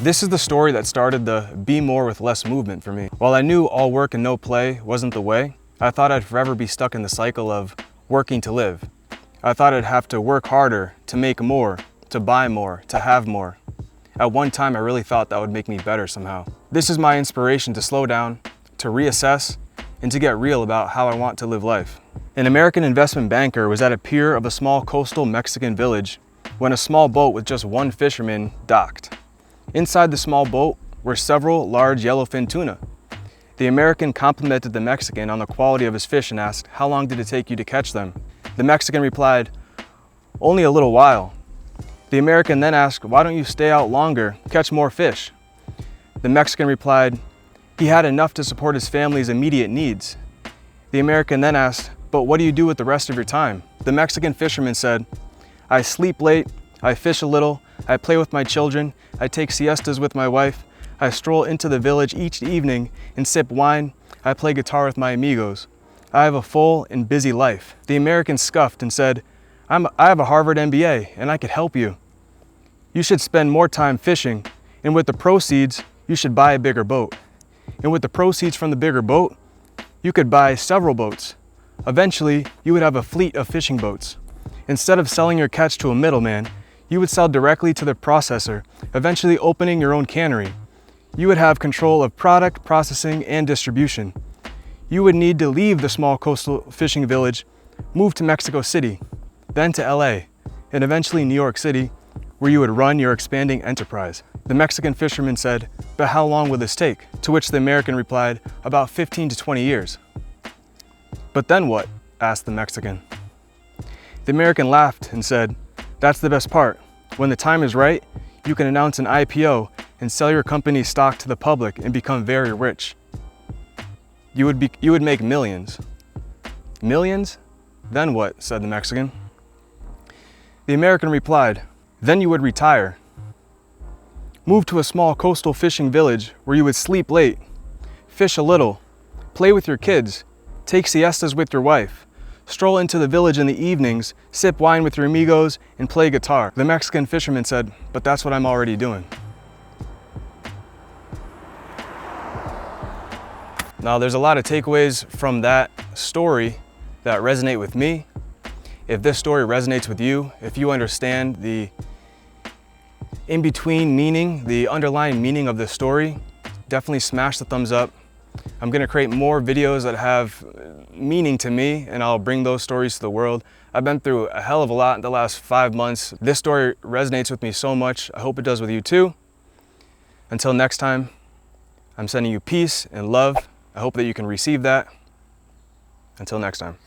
This is the story that started the be more with less movement for me. While I knew all work and no play wasn't the way, I thought I'd forever be stuck in the cycle of working to live. I thought I'd have to work harder, to make more, to buy more, to have more. At one time, I really thought that would make me better somehow. This is my inspiration to slow down, to reassess, and to get real about how I want to live life. An American investment banker was at a pier of a small coastal Mexican village when a small boat with just one fisherman docked. Inside the small boat were several large yellowfin tuna. The American complimented the Mexican on the quality of his fish and asked, "How long did it take you to catch them?" The Mexican replied, "Only a little while." The American then asked, "Why don't you stay out longer, catch more fish?" The Mexican replied, "He had enough to support his family's immediate needs." The American then asked, "But what do you do with the rest of your time?" The Mexican fisherman said, "I sleep late, I fish a little, I play with my children, I take siestas with my wife, I stroll into the village each evening and sip wine, I play guitar with my amigos. I have a full and busy life." The American scoffed and said, I have a Harvard MBA and I could help you. You should spend more time fishing, and with the proceeds, you should buy a bigger boat. And with the proceeds from the bigger boat, you could buy several boats. Eventually, you would have a fleet of fishing boats. Instead of selling your catch to a middleman, you would sell directly to the processor, eventually opening your own cannery. You would have control of product processing and distribution. You would need to leave the small coastal fishing village, move to Mexico City, then to LA, and eventually New York City, where you would run your expanding enterprise. The Mexican fisherman said, "But how long will this take?" To which the American replied, "About 15 to 20 years. "But then what?" asked the Mexican. The American laughed and said, "That's the best part. When the time is right, you can announce an IPO and sell your company's stock to the public and become very rich. You would make millions." "Millions? Then what?" said the Mexican. The American replied, "Then you would retire. Move to a small coastal fishing village where you would sleep late, fish a little, play with your kids, take siestas with your wife, stroll into the village in the evenings, sip wine with your amigos, and play guitar." The Mexican fisherman said, "But that's what I'm already doing." Now, there's a lot of takeaways from that story that resonate with me. If this story resonates with you, if you understand the in-between meaning, the underlying meaning of this story, definitely smash the thumbs up. I'm gonna create more videos that have meaning to me, and I'll bring those stories to the world. I've been through a hell of a lot in the last 5 months. This story resonates with me so much. I hope it does with you too. Until next time, I'm sending you peace and love. I hope that you can receive that. Until next time.